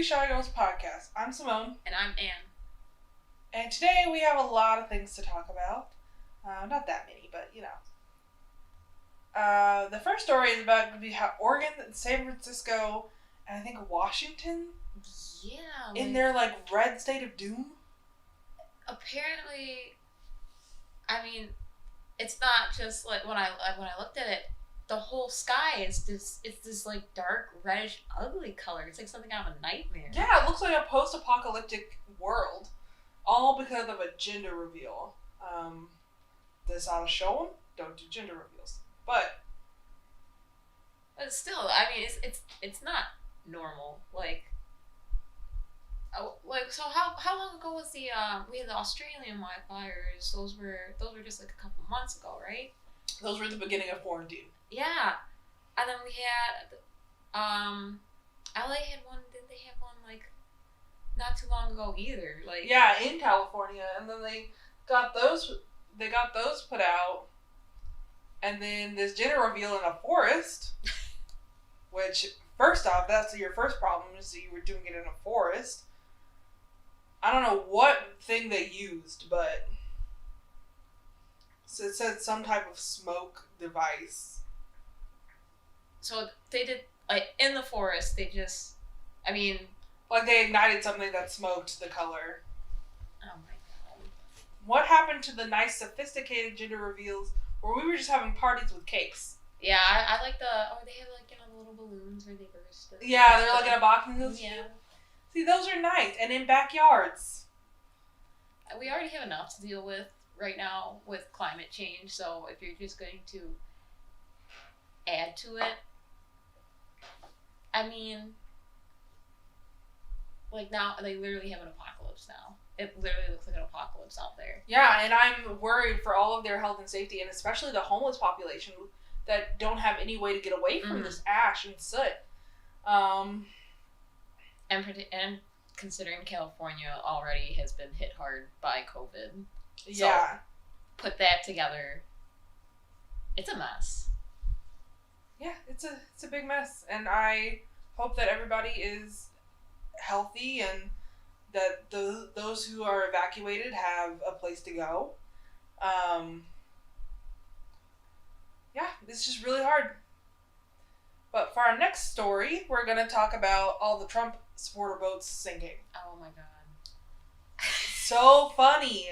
Shy Girls podcast. I'm Simone. And I'm Anne. And today we have a lot of things to talk about. Not that many, but you know. The first story is about how Oregon, San Francisco, and I think Washington. Yeah. In their red state of doom. Apparently, I mean, it's not just when I looked at it, the whole sky is this dark reddish ugly color. It's like something out of a nightmare. Yeah, it looks like a post-apocalyptic world, all because of a gender reveal. This ought to show them. Don't do gender reveals, but still, I mean, it's not normal. So how long ago was we had the Australian wildfires? Those were just a couple months ago, right? Those were at the beginning of quarantine. Yeah, and then we had LA had one. Didn't they have one not too long ago either? Yeah, in California, and then they got those put out, and then this gender reveal in a forest. Which, first off, that's your first problem is that you were doing it in a forest. I don't know what thing they used, but so it said some type of smoke device. So they did, in the forest, they just, they ignited something that smoked the color. Oh my god. What happened to the nice, sophisticated gender reveals where we were just having parties with cakes? Yeah, I like they have, the little balloons where they burst. Yeah, they're in a box and those. Yeah. See, those are nice. And in backyards. We already have enough to deal with right now with climate change, so if you're just going to add to it, now they literally have an apocalypse now. It literally looks like an apocalypse out there. Yeah, and I'm worried for all of their health and safety, and especially the homeless population that don't have any way to get away from this ash and soot. And considering California already has been hit hard by COVID. Yeah. So put that together, it's a mess. Yeah, it's a big mess, and I hope that everybody is healthy and that those who are evacuated have a place to go. Yeah, it's just really hard. But for our next story, we're going to talk about all the Trump supporter boats sinking. Oh my god. So funny.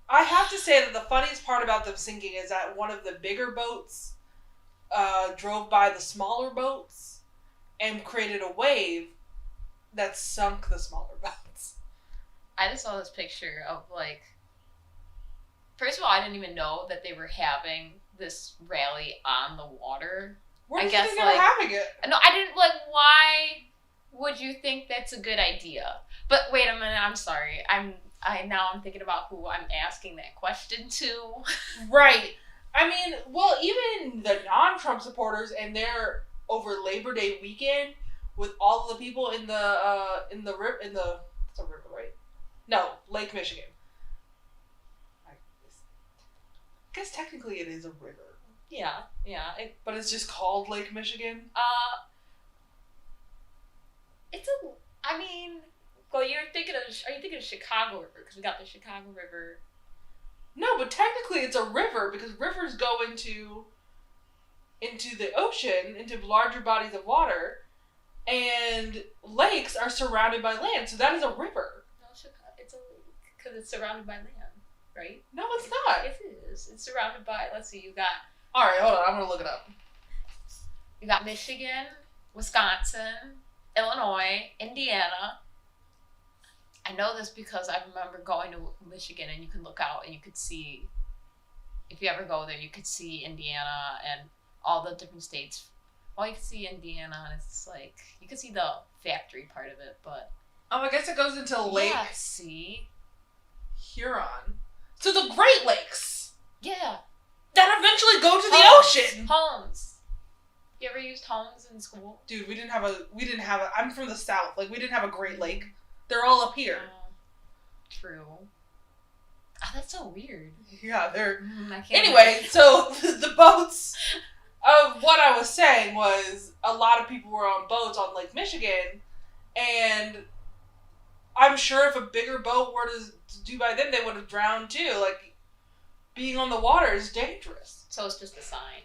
I have to say that the funniest part about them sinking is that one of the bigger boats drove by the smaller boats and created a wave that sunk the smaller boats. I just saw this picture of first of all, I didn't even know that they were having this rally on the water. Where did you think they were having it? No, I didn't, why would you think that's a good idea? But wait a minute, I'm sorry. I'm thinking about who I'm asking that question to. Right. Even the non-Trump supporters and their over Labor Day weekend with all of the people in the it's a river, right? No, Lake Michigan. I guess technically it is a river. Yeah. But it's just called Lake Michigan? Are you thinking of Chicago River? Because we got the Chicago River. No, but technically it's a river because rivers go into the ocean, into larger bodies of water, and lakes are surrounded by land, so that is a river. No, it's a lake because it's surrounded by land, right? No, it's not. It is. It's surrounded by, let's see, you got... All right, hold on, I'm going to look it up. You got Michigan, Wisconsin, Illinois, Indiana. I know this because I remember going to Michigan and you could look out and you could see, if you ever go there, you could see Indiana and all the different states. Well, you could see Indiana and it's you could see the factory part of it, but... I guess it goes into Lake... Yeah, see? Huron. So the Great Lakes! Yeah. That eventually go to the ocean! Homes. You ever used homes in school? Dude, we didn't have a, I'm from the South, we didn't have a Great Lake. They're all up here. True. Oh, that's so weird. Yeah, they're... I can't anyway, so the boats... what I was saying was a lot of people were on boats on Lake Michigan And I'm sure if a bigger boat were to do by them, they would have drowned too. Like, being on the water is dangerous. So it's just a sign,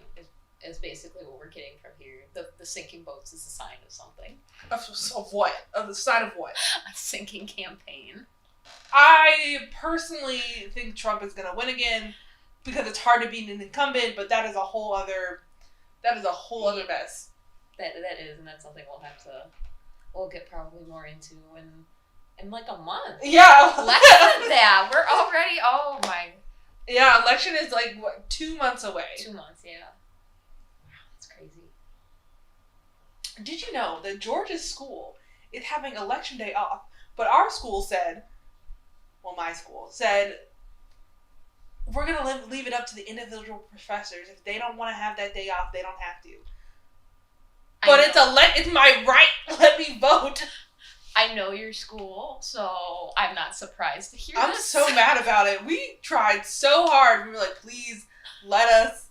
is basically what we're getting from here. The sinking boats is a sign of something. Of what? Of the sign of what? A sinking campaign. I personally think Trump is going to win again because it's hard to beat an incumbent, but that is a whole other mess. That is, and that's something we'll get probably more into in like a month. Yeah. Less than that. We're already, oh my. Yeah, election is like, what, 2 months away. 2 months, yeah. Wow, that's crazy. Did you know that Georgia's school is having election day off, but our school said, well, my school said, we're going to leave it up to the individual professors. If they don't want to have that day off, they don't have to. But it's my right. Let me vote. I know your school, so I'm not surprised to hear this. I'm so mad about it. We tried so hard. We were like, please let us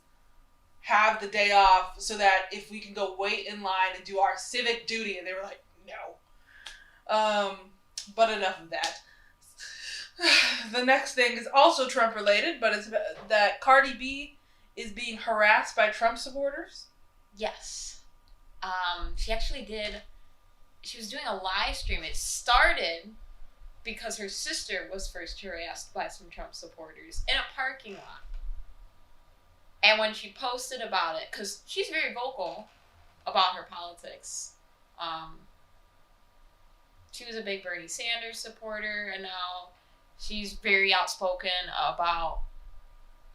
have the day off so that if we can go wait in line and do our civic duty. And they were like, no. But enough of that. The next thing is also Trump related, but it's that Cardi B is being harassed by Trump supporters. Yes. She was doing a live stream. It started because her sister was first harassed by some Trump supporters in a parking lot. And when she posted about it, because she's very vocal about her politics, she was a big Bernie Sanders supporter, and now she's very outspoken about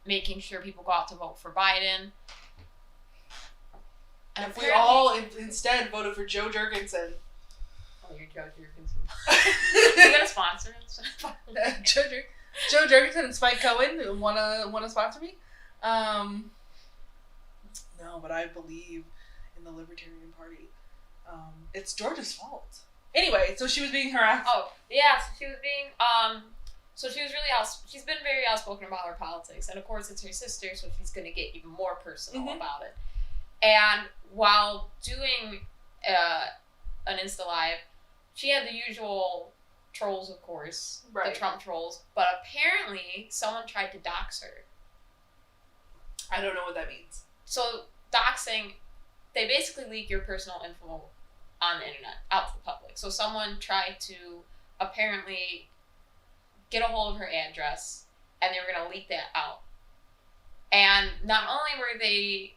making sure people go out to vote for Biden. And if we all instead voted for Joe Jurgensen. Oh, you're Joe Jurgensen. You got a sponsor? Joe Jurgensen and Spike Cohen wanna sponsor me? No, but I believe in the Libertarian Party. It's Georgia's fault. Anyway, so she was being harassed. Oh, yeah, so she was being, she's been very outspoken about her politics, and of course it's her sister, so she's gonna get even more personal about it. And while doing an Insta Live, she had the usual trolls, of course, the Trump trolls, but apparently someone tried to dox her. I don't know what that means. So, doxing, they basically leak your personal info on the internet, out to the public. So someone tried to apparently get a hold of her address, and they were going to leak that out. And not only were they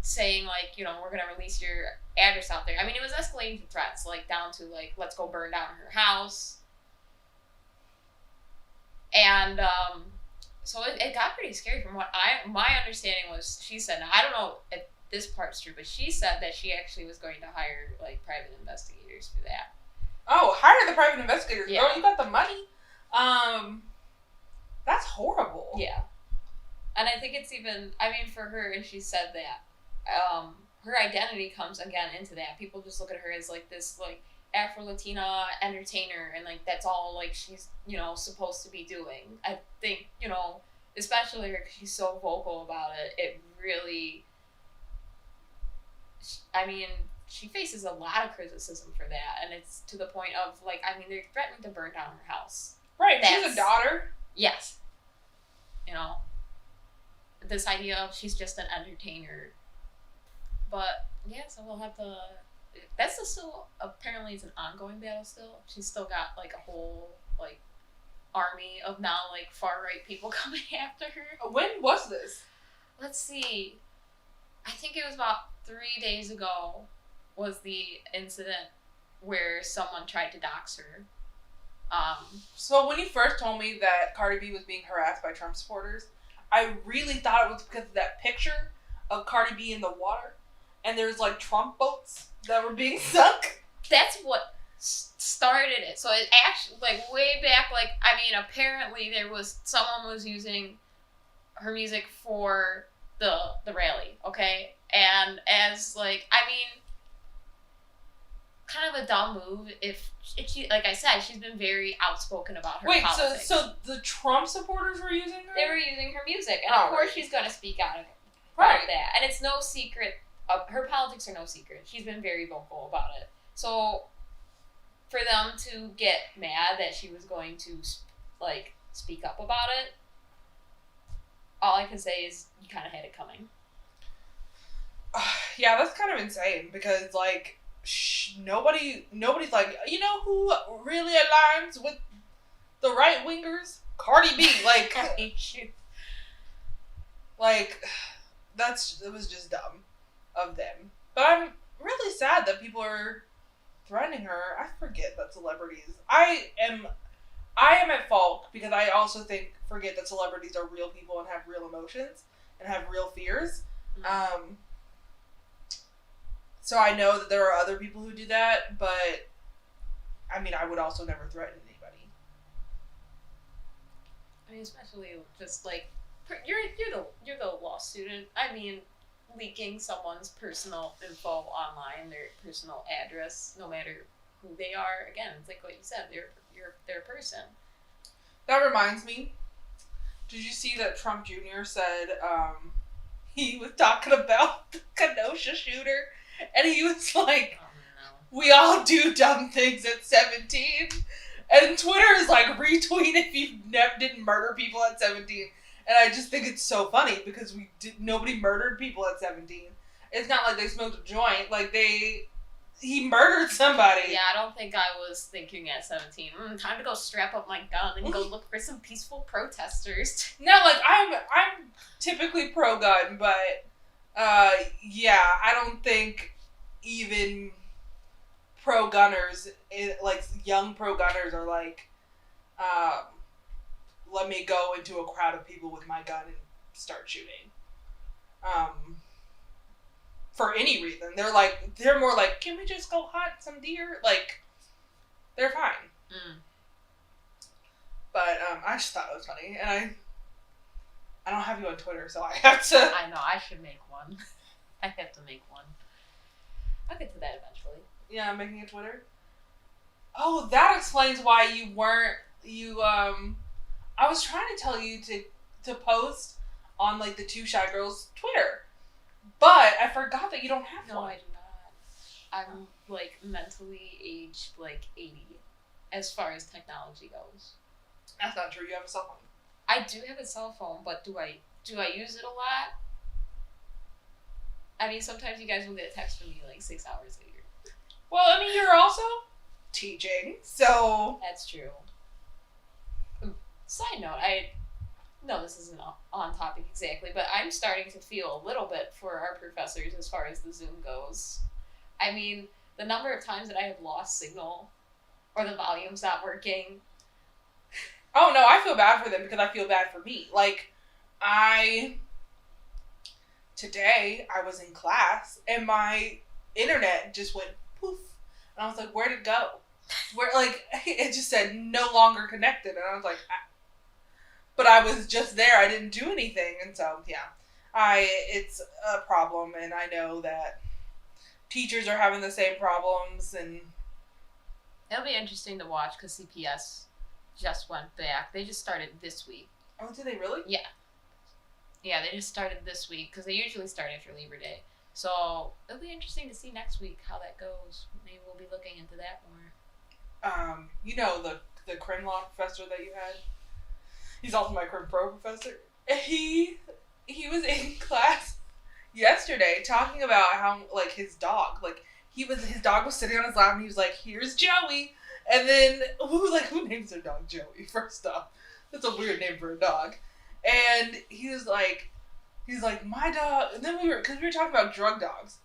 saying, like, you know, we're going to release your address out there. I mean, it was escalating to threats, like, down to, like, let's go burn down her house. And, so it got pretty scary from what my understanding was. She said, now I don't know if this part's true, but she said that she actually was going to hire, like, private investigators for that. Oh, hire the private investigators. Yeah. Girl, you got the money. That's horrible. Yeah. And I think it's even, I mean, for her, and she said that, her identity comes again into that. People just look at her as, like, this, like, Afro-Latina entertainer, and, like, that's all, like, she's, you know, supposed to be doing. I think, you know, especially her, because she's so vocal about it, it really, I mean, she faces a lot of criticism for that, and it's to the point of, like, I mean, they're threatening to burn down her house. Right, she's a daughter. Yes. You know, this idea of she's just an entertainer. But, yeah, so we'll have to, that's still, apparently it's an ongoing battle still. She's still got, like, a whole, like, army of now, like, far-right people coming after her. When was this? Let's see. I think it was about 3 days ago was the incident where someone tried to dox her. So when you first told me that Cardi B was being harassed by Trump supporters, I really thought it was because of that picture of Cardi B in the water, and there's, like, Trump boats that were being sunk. That's what started it. So it actually, like, way back, like, I mean, apparently someone was using her music for the rally, okay? And as, like, I mean, kind of a dumb move if she, like I said, she's been very outspoken about her politics. Wait, so the Trump supporters were using her? They were using her music, and of course she's going to speak out about that. And it's no secret, her politics are no secret. She's been very vocal about it. So for them to get mad that she was going to, like, speak up about it, all I can say is you kind of had it coming. Yeah, that's kind of insane because, like, nobody's like, you know who really aligns with the right wingers? Cardi B. Like, like, it was just dumb of them. But I'm really sad that people are threatening her. I forget that celebrities. I am at fault because I also forget that celebrities are real people and have real emotions and have real fears. Mm-hmm. So I know that there are other people who do that, but I mean, I would also never threaten anybody. I mean, especially just like you're the law student. I mean, leaking someone's personal info online, their personal address, no matter who they are. Again, it's like what you said. They're a person. That reminds me. Did you see that Trump Jr. said he was talking about the Kenosha shooter? And he was like, we all do dumb things at 17. And Twitter is like, retweet if you didn't murder people at 17. And I just think it's so funny because nobody murdered people at 17. It's not like they smoked a joint. Like, he murdered somebody. Yeah, I don't think I was thinking at 17. Time to go strap up my gun and go look for some peaceful protesters. No, like, I'm typically pro-gun, but... yeah, I don't think even pro-gunners, like, young pro-gunners are like, let me go into a crowd of people with my gun and start shooting. For any reason. They're more like, can we just go hunt some deer? Like, they're fine. But, I just thought it was funny, and I don't have you on Twitter, so I have to... I know, I should make one. I have to make one. I'll get to that eventually. Yeah, I'm making a Twitter. Oh, that explains why you weren't... I was trying to tell you to post on, like, the Two Shy Girls Twitter. But I forgot that you don't have one. No, I do not. I'm, like, mentally aged, like, 80 as far as technology goes. That's not true. You have a cell phone. I do have a cell phone, but do I use it a lot? I mean, sometimes you guys will get a text from me like 6 hours later. Well, I mean, you're also teaching, so... That's true. Side note, no, this isn't on topic exactly, but I'm starting to feel a little bit for our professors as far as the Zoom goes. I mean, the number of times that I have lost signal or the volume's not working... Oh, no, I feel bad for them because I feel bad for me. Like, today, I was in class, and my internet just went poof. And I was like, where'd it go? It just said, no longer connected. And I was like, but I was just there. I didn't do anything. And so, yeah, it's a problem, and I know that teachers are having the same problems, and... It'll be interesting to watch, because CPS... just went back. They just started this week. Oh, did they really? Yeah. Yeah, they just started this week because they usually start after Labor Day. So it'll be interesting to see next week how that goes. Maybe we'll be looking into that more. You know the crim law professor that you had? He's also my crim pro professor. He was in class yesterday talking about how, like, his dog, like, his dog was sitting on his lap and he was like, here's Joey. And then, who names their dog Joey, first off? That's a weird name for a dog. And he's like, my dog, and then because we were talking about drug dogs.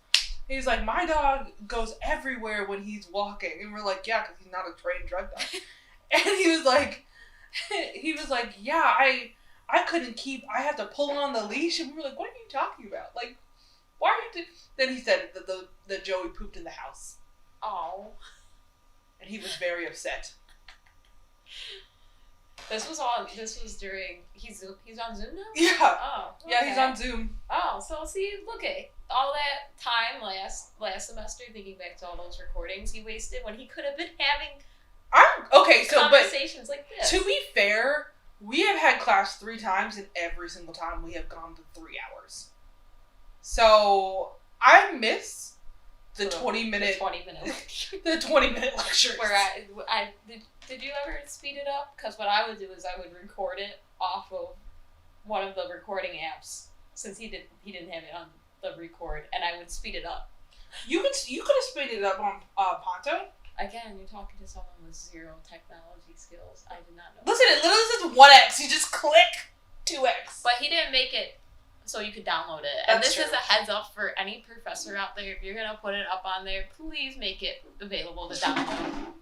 He's like, my dog goes everywhere when he's walking. And we're like, yeah, because he's not a trained drug dog. And he was like, yeah, I I have to pull on the leash. And we were like, what are you talking about? Like, why are you Then he said that the Joey pooped in the house. Oh. And he was very upset. This was during, he's on Zoom now? Yeah. Oh. Okay. Yeah, he's on Zoom. Oh, so see, look at all that time last semester, thinking back to all those recordings he wasted when he could have been having conversations like this. To be fair, we have had class 3 times, and every single time we have gone to 3 hours. So I miss The 20-minute. The 20-minute lecture. The 20-minute lectures. Where I did you ever speed it up? Because what I would do is I would record it off of one of the recording apps, since he didn't have it on the record, and I would speed it up. You could have speeded it up on Ponto. Again, you're talking to someone with zero technology skills. I did not know. Listen, it literally says 1x. You just click 2x. But he didn't make it so you could download it. That's And this true. is a heads up for any professor out there. If you're going to put it up on there, please make it available to download.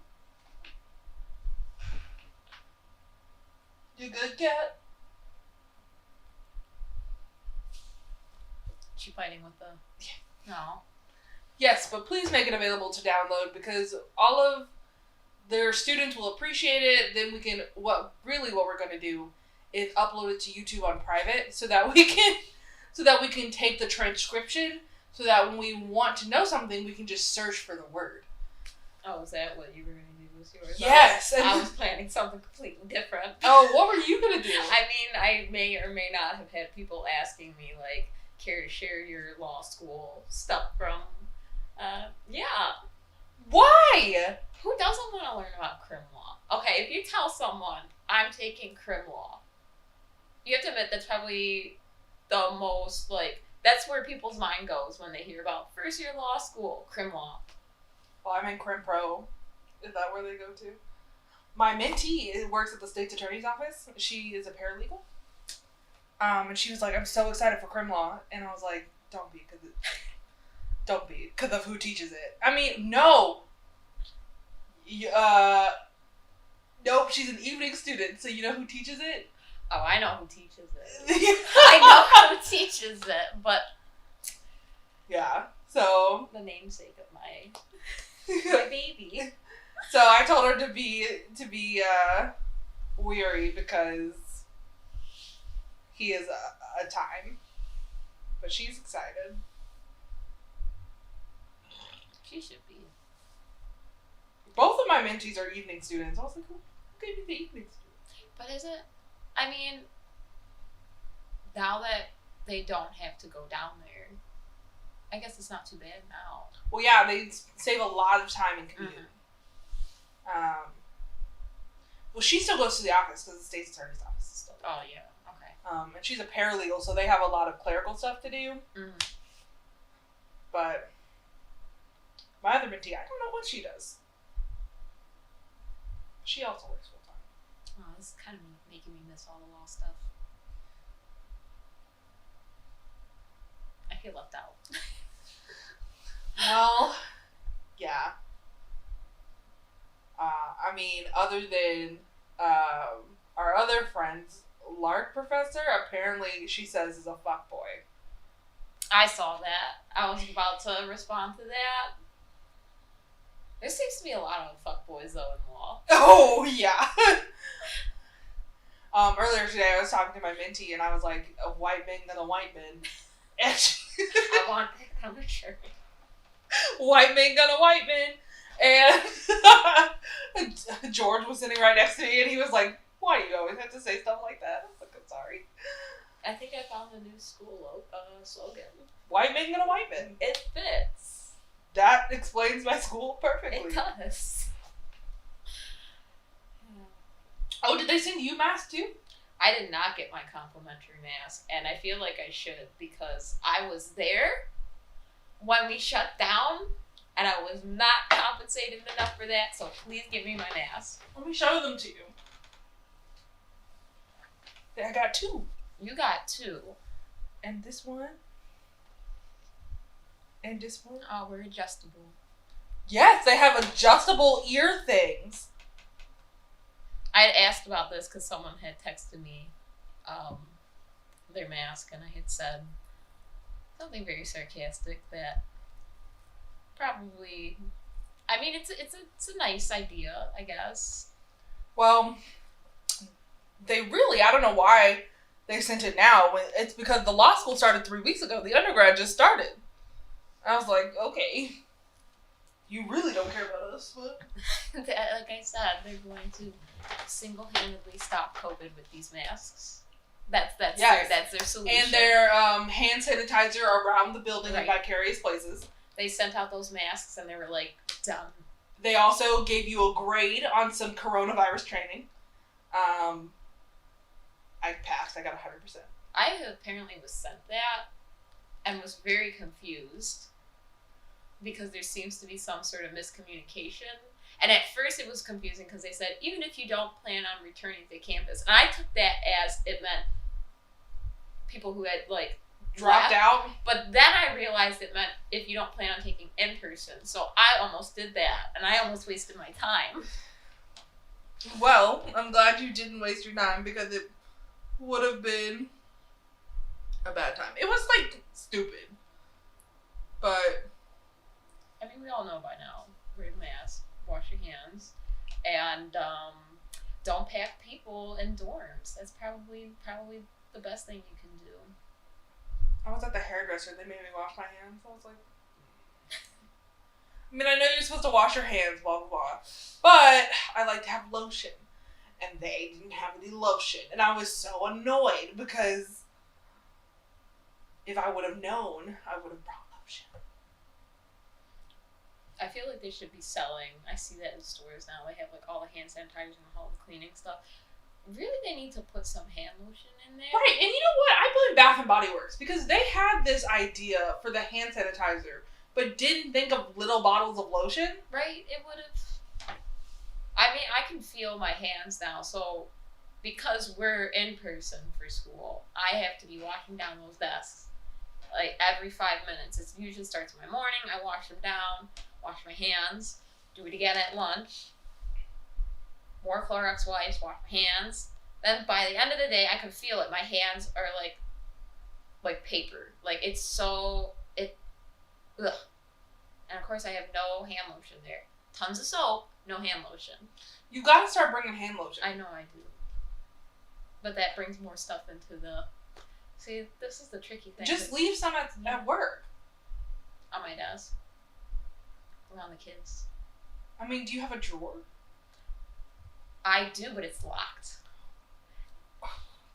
You good, cat? She fighting with the... No. Yes, but please make it available to download, because all of their students will appreciate it. Then we can... What we're going to do is upload it to YouTube on private, so that we can take the transcription, so that when we want to know something, we can just search for the word. Oh, is that what you were going to do with yours? Yes. I was planning something completely different. Oh, what were you going to do? I mean, I may or may not have had people asking me, like, care to share your law school stuff from... yeah. Why? Who doesn't want to learn about crim law? Okay, if you tell someone, I'm taking crim law, you have to admit that's probably the most, like, that's where people's mind goes when they hear about first year law school, crim law. Well, I'm in Crim Pro. Is that where they go to? My mentee works at the state's attorney's office. She is a paralegal. And she was like, I'm so excited for crim law. And I was like, don't be, because of who teaches it. I mean, no. Nope, she's an evening student, so you know who teaches it? Oh, I know who teaches it. I know who teaches it, but... Yeah, so... The namesake of my baby. So I told her to be weary, because he is a time. But she's excited. She should be. Both of my mentees are evening students. I was like, who gave you the evening students? But is it? I mean, now that they don't have to go down there, I guess it's not too bad now. Well, yeah, they save a lot of time in commute. Mm-hmm. Well, she still goes to the office, because the state's attorney's office is still there. Oh, yeah. Okay. And she's a paralegal, so they have a lot of clerical stuff to do. Mm-hmm. But my other mentee, I don't know what she does. She also works full time. Oh, this is kind of making me miss all the law stuff. I feel left out. Well, yeah. I mean, other than our other friend's Lark professor, apparently she says is a fuckboy. I saw that. I was about to respond to that. There seems to be a lot of fuckboys, though, in law. Oh, yeah. Earlier today, I was talking to my mentee, and I was like, a white man gonna white man. And I want that on the shirt. White man gonna white man. And George was sitting right next to me, and he was like, why do you always have to say stuff like that? I was like, I'm sorry. I think I found a new school slogan. White man gonna white man. It fits. That explains my school perfectly. It does. Oh, did they send you masks too? I did not get my complimentary mask, and I feel like I should, because I was there when we shut down, and I was not compensated enough for that, so please give me my mask. Let me show them to you. I got 2. You got 2. And this one. And this one. Oh, we're adjustable. Yes, they have adjustable ear things. I had asked about this because someone had texted me their mask, and I had said something very sarcastic that probably, I mean, it's a nice idea, I guess. Well, they really, I don't know why they sent it now. It's because the law school started 3 weeks ago. The undergrad just started. I was like, okay, you really don't care about us, but... Like I said, they're going to single-handedly stop COVID with these masks. That's their solution. And their hand sanitizer around the building in vicarious places. They sent out those masks and they were like, done. They also gave you a grade on some coronavirus training. I passed. I got 100%. I apparently was sent that and was very confused because there seems to be some sort of miscommunication. And at first it was confusing because they said, even if you don't plan on returning to campus. And I took that as it meant people who had, like, dropped out. But then I realized it meant if you don't plan on taking in person. So I almost did that, and I almost wasted my time. Well, I'm glad you didn't waste your time because it would have been a bad time. It was, like, stupid. But I mean, we all know by now. Wear a mask, wash your hands, and don't pack people in dorms. That's probably the best thing you can do. I was at the hairdresser. They made me wash my hands. I was like, I mean, I know you're supposed to wash your hands, blah, blah, blah. But I like to have lotion. And they didn't have any lotion. And I was so annoyed because if I would have known, I would have brought lotion. I feel like they should be selling. I see that in stores now. They have like all the hand sanitizers and all the cleaning stuff. Really, they need to put some hand lotion in there. Right, and you know what? I blame Bath and Body Works because they had this idea for the hand sanitizer, but didn't think of little bottles of lotion. Right, it would have. I mean, I can feel my hands now, so because we're in person for school, I have to be washing down those desks like every 5 minutes. It usually starts in my morning. I wash them down, wash my hands, do it again at lunch. More Clorox wipes, wash my hands. Then by the end of the day, I can feel it. My hands are like paper. Like ugh. And of course, I have no hand lotion there. Tons of soap, no hand lotion. You gotta start bringing hand lotion. I know I do. But that brings more stuff into the... See, this is the tricky thing. Just leave some at work. On my desk. Around the kids. I mean, do you have a drawer? I do, but it's locked.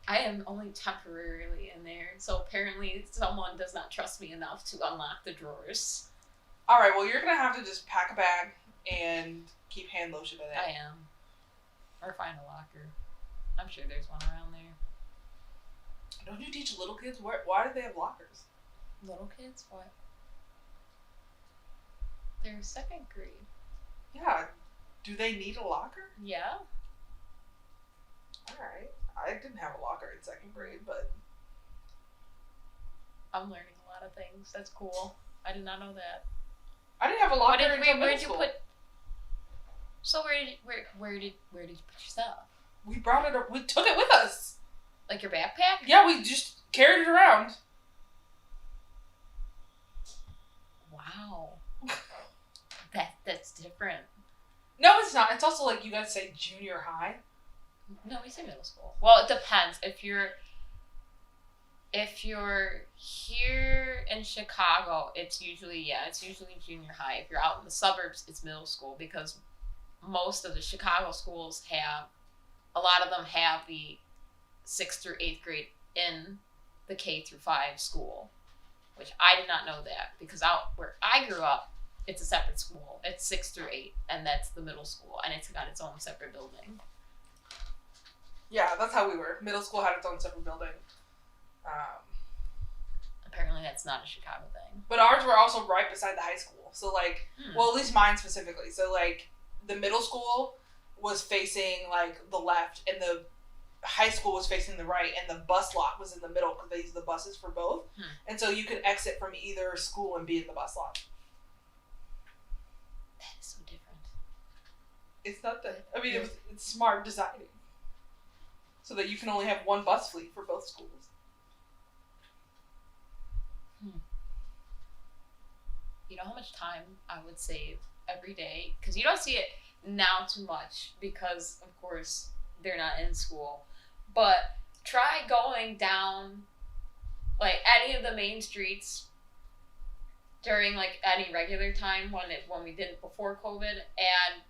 I am only temporarily in there, so apparently someone does not trust me enough to unlock the drawers. Alright, well, you're gonna have to just pack a bag and keep hand lotion in it. I am. Or find a locker. I'm sure there's one around there. Don't you teach little kids? Why do they have lockers? Little kids? What? They're 2nd grade. Yeah. Do they need a locker? Yeah. Alright. I didn't have a locker in 2nd grade, but... I'm learning a lot of things. That's cool. I did not know that. I didn't have a locker until middle where'd school. You put... So where did you put your stuff? We brought it. We took it with us. Like your backpack? Yeah, we just carried it around. Wow. That's different. No, it's not. It's also like you guys say junior high. No, we say middle school. Well, it depends. If you're here in Chicago, it's usually junior high. If you're out in the suburbs, it's middle school because most of the Chicago schools a lot of them have the 6th through 8th grade in the K through 5 school, which I did not know that because out where I grew up, it's a separate school. It's 6 through 8, and that's the middle school, and it's got its own separate building. Yeah, that's how we were. Middle school had its own separate building. Apparently that's not a Chicago thing. But ours were also right beside the high school. So, like, well, at least mine specifically. So, like, the middle school was facing, like, the left, and the high school was facing the right, and the bus lot was in the middle because they used the buses for both. And so you could exit from either school and be in the bus lot. That is so different. It's not that. I mean, it's smart designing. So that you can only have one bus fleet for both schools. You know how much time I would save every day? Because you don't see it now too much because, of course, they're not in school. But try going down, like, any of the main streets during, like, any regular time when we did it before COVID, and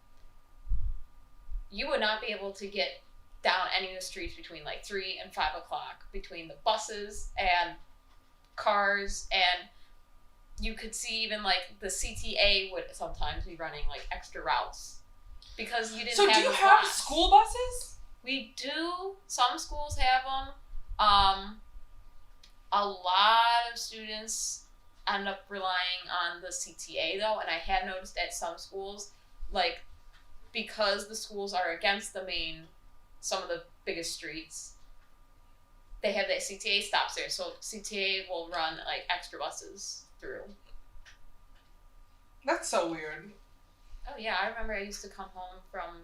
you would not be able to get down any of the streets between, like, 3 and 5 o'clock between the buses and cars and you could see even like the CTA would sometimes be running like extra routes because you didn't. So have do you have bus. school buses? We do. Some schools have them. A lot of students end up relying on the CTA though, and I have noticed at some schools, like, because the schools are against some of the biggest streets, they have that CTA stops there, so CTA will run like extra buses through. That's so weird. Oh yeah, I remember I used to come home from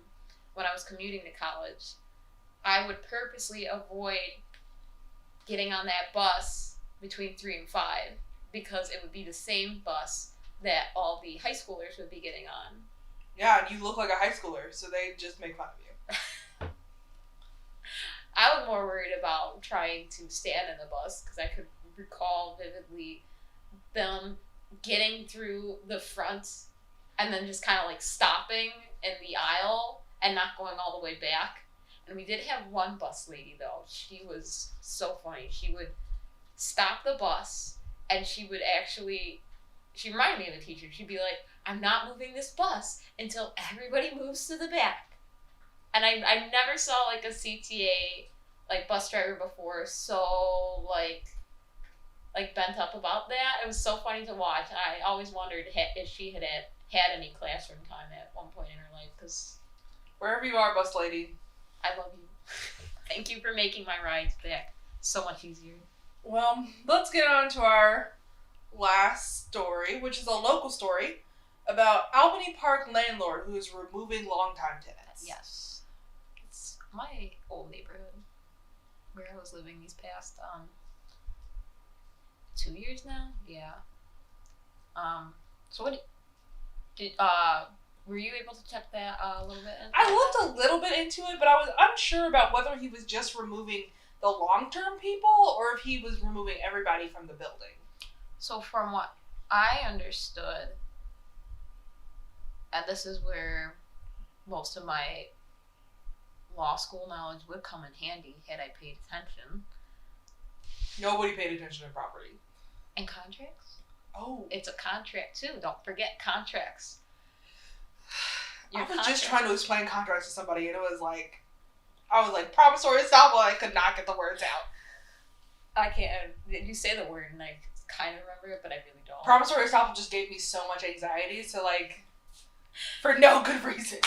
when I was commuting to college. I would purposely avoid getting on that bus between 3 and 5 because it would be the same bus that all the high schoolers would be getting on. Yeah, and you look like a high schooler, so they just make fun of you. I was more worried about trying to stand in the bus because I could recall vividly them getting through the front and then just kind of like stopping in the aisle and not going all the way back. And we did have one bus lady though. She was so funny. She would stop the bus and she reminded me of a teacher. She'd be like, I'm not moving this bus until everybody moves to the back. And I never saw like a CTA like bus driver before so like bent up about that. It was so funny to watch. I always wondered if she had any classroom time at one point in her life because wherever you are, bus lady, I love you. Thank you for making my rides back so much easier. Well, let's get on to our last story, which is a local story about Albany Park landlord who is removing longtime tenants. Yes. It's my old neighborhood where I was living these past 2 years now. Yeah. So what did were you able to check that a little bit? I looked a little bit into it, but I was unsure about whether he was just removing the long-term people or if he was removing everybody from the building. So from what I understood, and this is where most of my law school knowledge would come in handy had I paid attention. Nobody paid attention to property. And contracts? Oh. It's a contract too. Don't forget contracts. I was just trying to explain contracts to somebody and I was like, promissory estoppel, I could not get the words out. I can't. You say the word and I kind of remember it, but I really don't. Promissory estoppel just gave me so much anxiety, so for no good reason.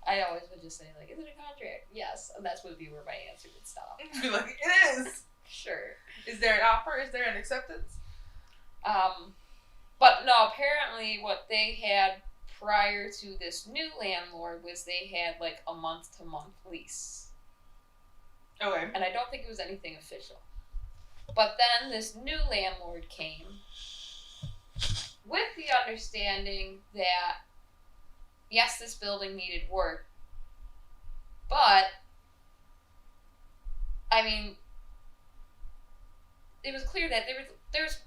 I always would just say, is it a contract? Yes. And that's would be where my answer would stop. Be like, it is. Sure. Is there an offer? Is there an acceptance? But no, apparently what they had prior to this new landlord was they had a month-to-month lease. Okay. And I don't think it was anything official. But then this new landlord came with the understanding that, yes, this building needed work, but, it was clear that there was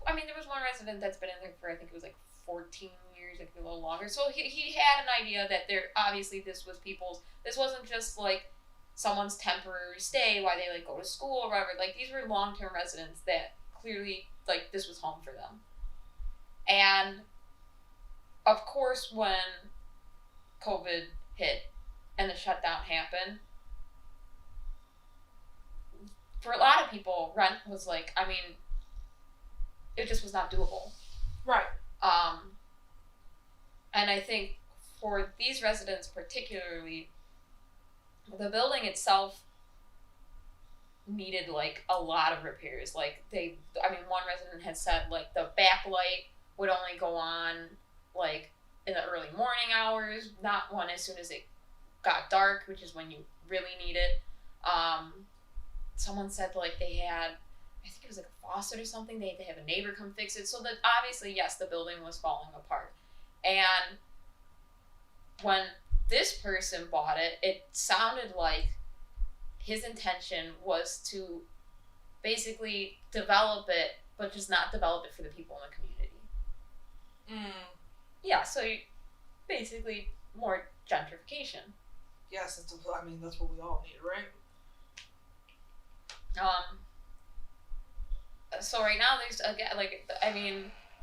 one resident that's been in there for, I think it was 14 years, it could be a little longer. So he had an idea that this wasn't just someone's temporary stay while they go to school or whatever. These were long-term residents that clearly this was home for them. And of course when COVID hit and the shutdown happened, for a lot of people, rent was it just was not doable. Right. And I think for these residents particularly, the building itself needed a lot of repairs. One resident had said the backlight would only go on in the early morning hours, not one as soon as it got dark, which is when you really need it. Someone said they had, I think it was a faucet or something, they had to have a neighbor come fix it. So that obviously, yes, the building was falling apart. And when this person bought it, it sounded like his intention was to basically develop it, but just not develop it for the people in the community. Yeah, so basically more gentrification. Yes, that's what we all need, right? So right now there's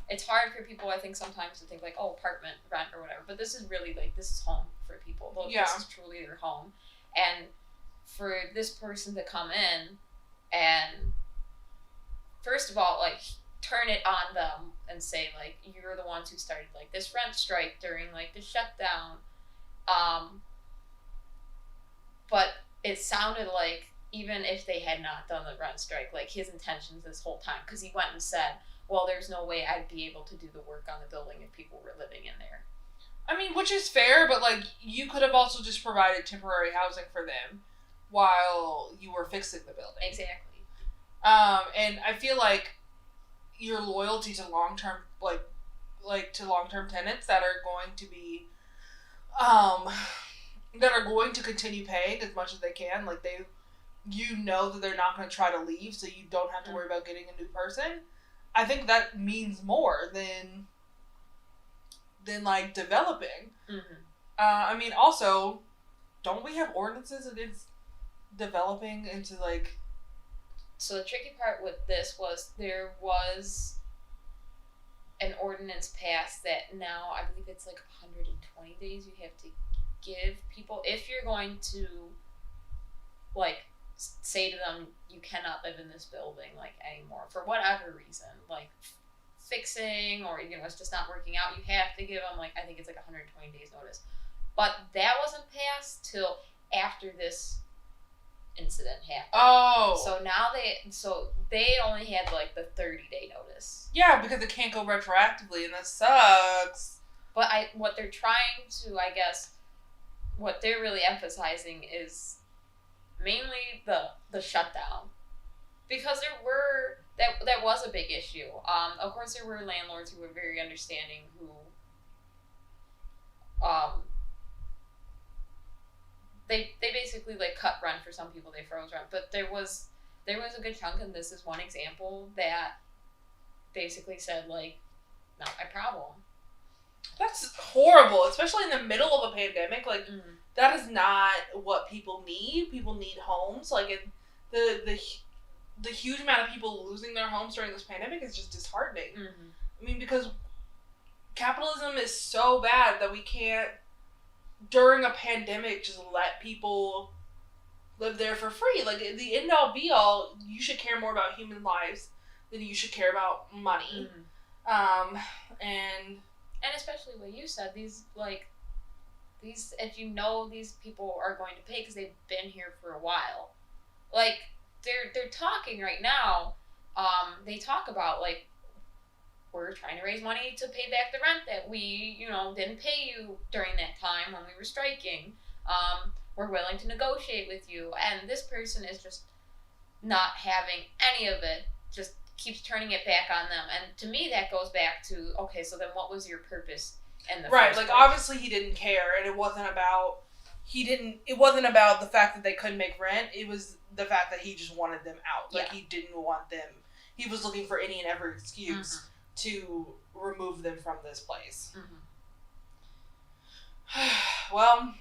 it's hard for people, I think, sometimes to think like, oh, apartment rent or whatever. But this is really like, this is home for people. This is truly their home. And for this person to come in and, first of all, like, turn it on them and say, like, you're the ones who started, like, this rent strike during, like, the shutdown. But it sounded like, even if they had not done the rent strike, like, his intentions this whole time, because he went and said, well, there's no way I'd be able to do the work on the building if people were living in there. I mean, which is fair, but, like, you could have also just provided temporary housing for them while you were fixing the building. Exactly. And I feel like your loyalty to long-term, like to long-term tenants that are going to be, that are going to continue paying as much as they can, like, you know that they're not going to try to leave, so you don't have to worry about getting a new person. I think that means more than like developing. Mm-hmm. I mean, also, don't we have ordinances against developing into like? So the tricky part with this was there was an ordinance passed that now I believe it's like 120 days you have to give people if you're going to, like, say to them, you cannot live in this building, like, anymore for whatever reason, like fixing or, you know, it's just not working out. You have to give them, like, I think it's like 120 days notice. But that wasn't passed till after this incident happened. Oh. So now they only had like the 30-day notice. Yeah, because it can't go retroactively, and that sucks. But what they're trying to, I guess, what they're really emphasizing is mainly the shutdown, because that was a big issue. Of course, there were landlords who were very understanding, who they basically, like, cut rent for some people, they froze rent, but there was a good chunk, and this is one example, that basically said, like, not my problem. That's horrible, especially in the middle of a pandemic. Like, that is not what people need. People need homes. Like, the huge amount of people losing their homes during this pandemic is just disheartening. Mm-hmm. I mean, because capitalism is so bad that we can't, during a pandemic, just let people live there for free. Like, the end all be all, you should care more about human lives than you should care about money. And especially what you said, these, if you know these people are going to pay because they've been here for a while, like, they're talking right now, they talk about, like, we're trying to raise money to pay back the rent that we, you know, didn't pay you during that time when we were striking. We're willing to negotiate with you. And this person is just not having any of it, just keeps turning it back on them. And to me, that goes back to, okay, so then what was your purpose in the right, first like, place? obviously he didn't care, and it wasn't about the fact that they couldn't make rent. It was the fact that he just wanted them out. Like, he didn't want them. He was looking for any and every excuse to remove them from this place. Well,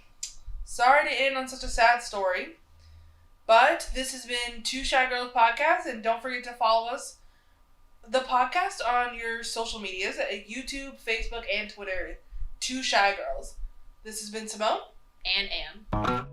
sorry to end on such a sad story, but this has been Two Shy Girls Podcast, and don't forget to follow us, the podcast, on your social medias at YouTube, Facebook, and Twitter. Two Shy Girls. This has been Simone. And Anne.